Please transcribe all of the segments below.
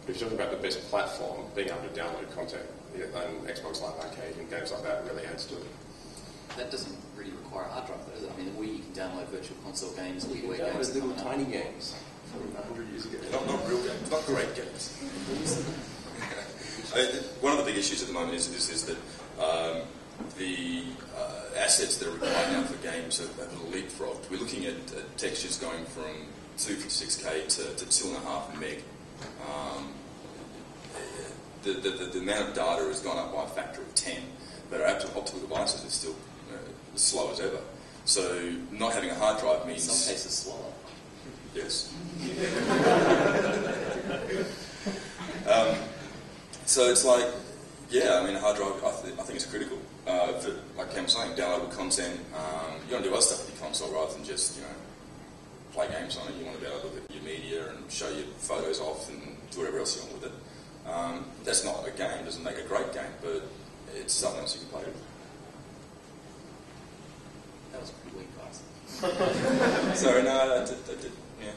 But if you're talking about the best platform, being able to download content on Xbox Live Arcade and games like that really adds to it. That doesn't really require a hard drive, though, does it? I mean, the Wii, you can download virtual console games, WiiWare games. Little tiny games from 100 years ago. Not real games, not great games. One of the big issues at the moment is that the assets that are required now for games have leapfrogged. We're looking at textures going from 256K to 2.5 meg. The amount of data has gone up by a factor of 10, but our optical devices are still as slow as ever. So not having a hard drive means... In some cases slower. Yes. So it's like, yeah, I mean, a hard drive I think is critical. For, like Cam was saying, downloadable content, you want to do other stuff with your console rather than just, play games on it. You want to be able to look at your media and show your photos off and do whatever else you want with it. That's not a game, doesn't make a great game, but it's something else you can play with. That was pretty weak, guys. Sorry, no, I did, yeah.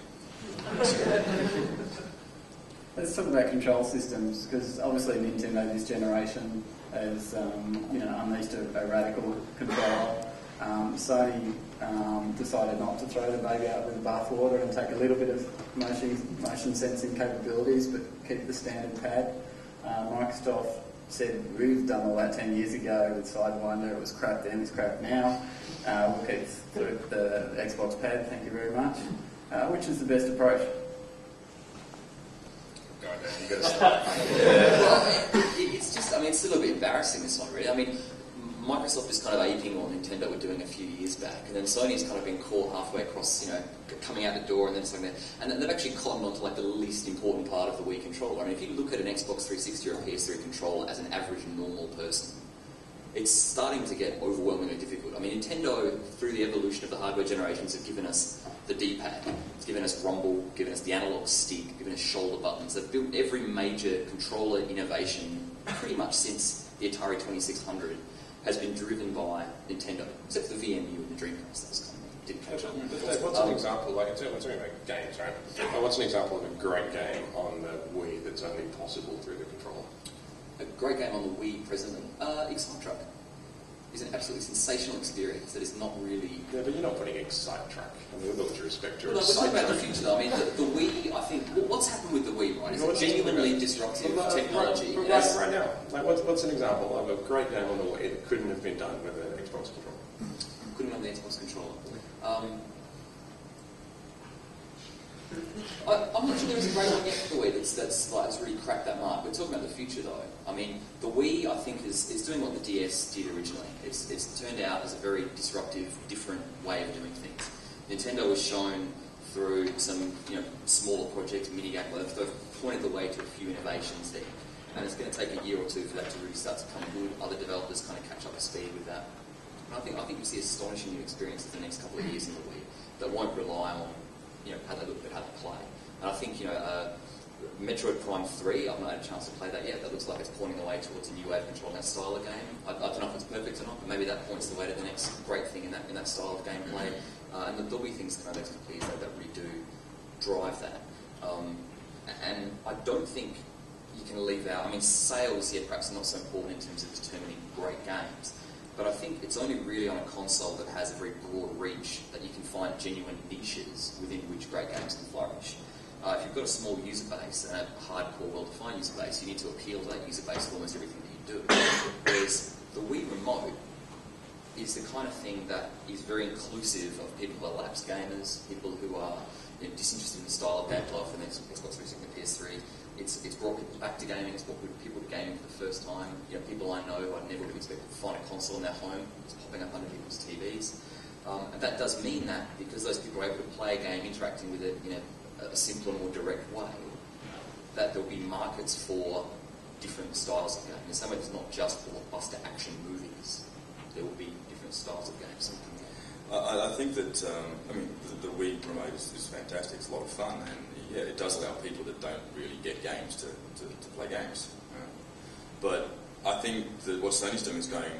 Let's talk about control systems, because obviously Nintendo this generation has unleashed a radical controller. Sony decided not to throw the baby out with the bathwater and take a little bit of motion sensing capabilities, but keep the standard pad. Microsoft said, we've done all that 10 years ago with Sidewinder, it was crap then, it's crap now. We'll keep the Xbox pad, thank you very much. Which is the best approach? Go on, Dan, you got to start. Well, it's just, it's still a bit embarrassing, this one, really. Microsoft is kind of aping what Nintendo were doing a few years back, and then Sony's kind of been caught halfway across, coming out the door and then something there. And they've actually cottoned onto like the least important part of the Wii controller. If you look at an Xbox 360 or a PS3 controller as an average normal person, it's starting to get overwhelmingly difficult. Nintendo, through the evolution of the hardware generations, have given us the D-pad, it's given us rumble, given us the analog stick, given us shoulder buttons. They've built every major controller innovation pretty much since the Atari 2600 has been driven by Nintendo, except for the VMU and the Dreamcast. That was kind of didn't catch on. What's an example, we're talking about games, right? What's an example of a great game on the Wii that's only possible through the controller? A great game on the Wii presently, Excite Truck. Is an absolutely sensational experience that is not really... Yeah, but you're not putting Excite Truck. With all due respect, you're we're talking about the future, though. The Wii, I think... What's happened with the Wii, right? Is it genuinely disruptive technology? Right now. What's an example of a great game on the Wii that couldn't have been done with an Xbox controller? Couldn't have the Xbox controller. I'm not sure there is a great one yet for the Wii that's really cracked that mark. We're talking about the future, though. The Wii, I think, is doing what the DS did originally. It's turned out as a very disruptive, different way of doing things. Nintendo was shown through some, smaller projects, minigame. They've pointed the way to a few innovations there, and it's going to take a year or two for that to really start to come good. Other developers kind of catch up to speed with that. And I think you see astonishing new experiences the next couple of years in the Wii that won't rely on how they look, but how they play. And I think, Metroid Prime 3, I've not had a chance to play that yet. That looks like it's pointing the way towards a new way of controlling that style of game. I don't know if it's perfect or not, but maybe that points the way to the next great thing in that style of gameplay. And there'll be things kind of next couple of years that really do drive that. And I don't think you can leave out... sales, perhaps not so important in terms of determining great games. But I think it's only really on a console that has a very broad reach that you can find genuine niches within which great games can flourish. If you've got a small user base and a hardcore, well-defined user base, you need to appeal to that user base for almost everything that you do. Whereas the Wii Remote is the kind of thing that is very inclusive of people who are lapsed gamers, people who are disinterested in the style of gameplay for the Xbox 360 and PS3. It's brought people back to gaming, it's brought people to gaming for the first time. People I know I never would have expected to find a console in their home. It's popping up under people's TVs. And that does mean that because those people are able to play a game, interacting with it in a simpler, more direct way, that there'll be markets for different styles of games. In some ways, it's not just blockbuster action movies. There will be different styles of games. I think that, the Wii Remote is fantastic. It's a lot of fun, and it does allow people that don't really get games to play games. But I think that what Sony's doing is going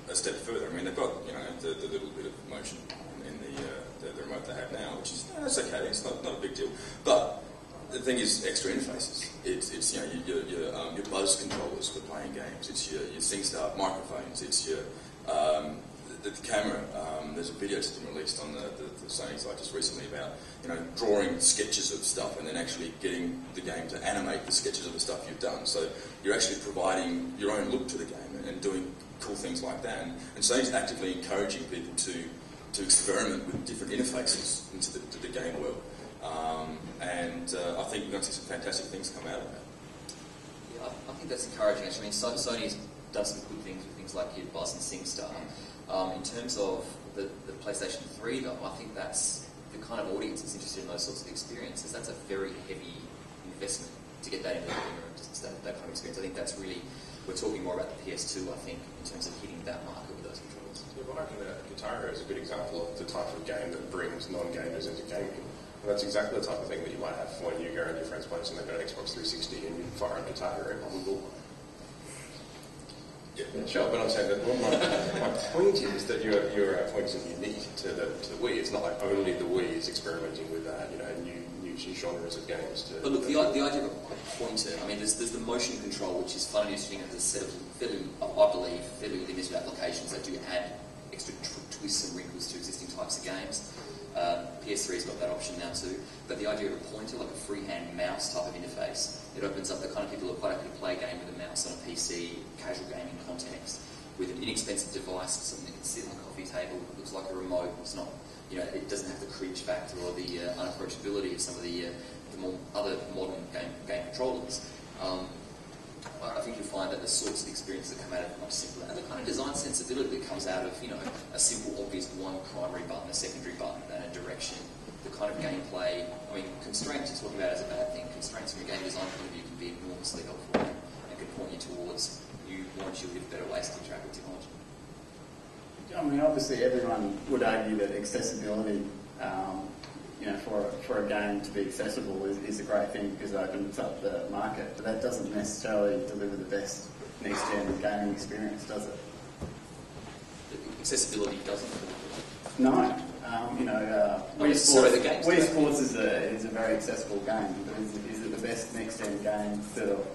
a step further. They've got the little bit of motion in the remote they have now, which is that's okay. It's not a big deal. But The thing is, extra interfaces. It's you know your buzz controllers for playing games. It's your SingStar microphones. It's your the camera. There's a video that's been released on the Sony site just recently about drawing sketches of stuff and then actually getting the game to animate the sketches of the stuff you've done. So you're actually providing your own look to the game and doing cool things like that. And Sony's actively encouraging people to experiment with different interfaces into the game world. I think we're going to see some fantastic things come out of that. Yeah, I think that's encouraging. Actually, I mean, Sony's done some good things with things like your Buzz and SingStar. In terms of the PlayStation 3, though, I think that's the kind of audience that's interested in those sorts of experiences. That's a very heavy investment to get that into the living room, just that kind of experience. I think that's really, we're talking more about the PS2, I think, in terms of hitting that market with those controls. Yeah, well, I reckon that Guitar Hero is a good example of the type of game that brings non-gamers into gaming. And that's exactly the type of thing that you might have when you go around your friend's place and they've got an Xbox 360 and you fire up Guitar Hero on the wall. Yeah, sure, but I'm saying that my point is that your point isn't unique to the Wii. It's not like only the Wii is experimenting with that, new genres of games. But look, the idea of a pointer, I mean, there's the motion control, which is fun and interesting, and there's a set of I believe, fairly limited applications that do add extra twists and wrinkles to existing types of games. PS3's got that option now too, but the idea of a pointer, like a freehand mouse type of interface, it opens up the kind of people who are quite happy to play a game with a mouse on a PC, casual gaming context, with an inexpensive device, something that can sit on a coffee table, looks like a remote, it's not, it doesn't have the creech factor or the unapproachability of some of the more other modern game controllers. I think you'll find that the sorts of experiences that come out of it are much simpler, and the kind of design sensibility that comes out of, a simple, obvious one primary button, a secondary button, and a direction. The kind of gameplay, I mean, constraints you're talking about as a bad thing. Constraints from a game design point of view can be enormously helpful and can point you towards you want you to live better ways to interact with technology. I mean, obviously, everyone would argue that accessibility, for a game to be accessible is a great thing because it opens up the market, but that doesn't necessarily deliver the best next-gen gaming experience, does it? Accessibility doesn't? No. Wii Sports is a very accessible game, but is it the best next-gen game that'll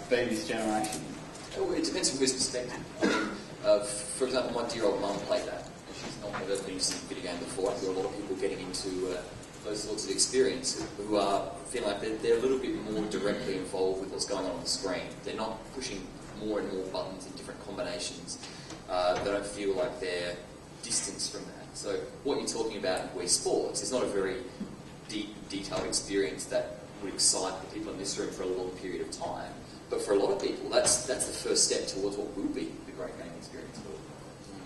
be this generation? Well, it depends on whose perspective. I mean, for example, my dear old mum played that. She's not ever been using a video game before. I feel a lot of people getting into those sorts of experiences who feel like they're a little bit more directly involved with what's going on the screen. They're not pushing more and more buttons in different combinations. They don't feel like they're distanced from that. So what you're talking about in Wii Sports is not a very deep, detailed experience that would excite the people in this room for a long period of time. But for a lot of people, that's the first step towards what will be the great gaming experience.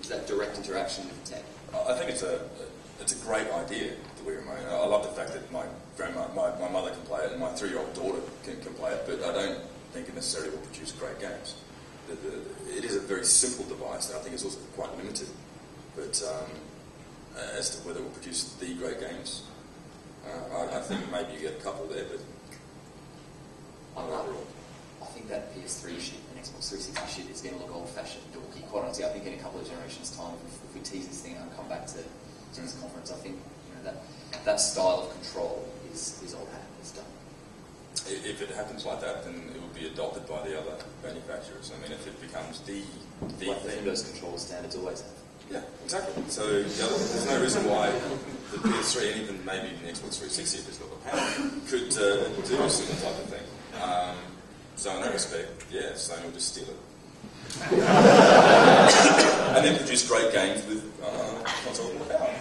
Is that direct interaction with the tech? I think it's a great idea, the Wii Remote. I love the fact that my mother can play it and my 3-year-old daughter can play it, but I don't think it necessarily will produce great games. It is a very simple device that I think is also quite limited. But as to whether it will produce the great games, I think maybe you get a couple there, but not overall. I think that PS3 shit and Xbox 360 shit is going to look old-fashioned, dorky. Quite honestly, I think in a couple of generations' time, if we tease this thing and come back to this conference, I think that style of control is old hat. It's done. If it happens like that, then it will be adopted by the other manufacturers. I mean, if it becomes the like thing. Windows control standards always have. Yeah, exactly. So there's no reason why the PS3 and even maybe the Xbox 360, if it's got the power, could do a similar type of thing. So in that respect, yeah, Sony will just steal it. And then produce great games with console with power.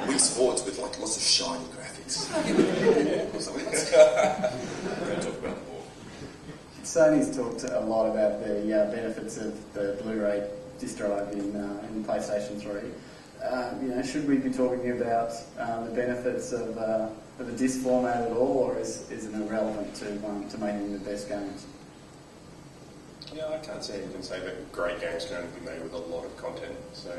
Wii Sports with like lots of shiny graphics. We're going to talk about it more. Sony's talked a lot about the benefits of the Blu-ray disc drive in PlayStation 3. Should we be talking about the benefits of a disc format at all, or is it irrelevant to making the best games? Yeah, I can't see anything say that great games can only be made with a lot of content. So,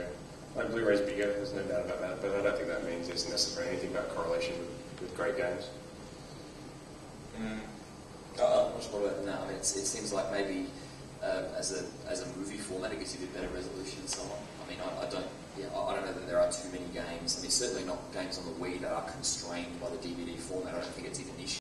like Blu-ray's bigger, there's no doubt about that, but I don't think that means there's necessarily anything about correlation with great games. I'm not sure about that. I mean, it seems like maybe as a movie format, it gives you a bit better resolution and so on. I mean, I don't I don't know that there are too many games. I mean, certainly not games on the Wii that are constrained by the DVD format. I don't think it's even an issue.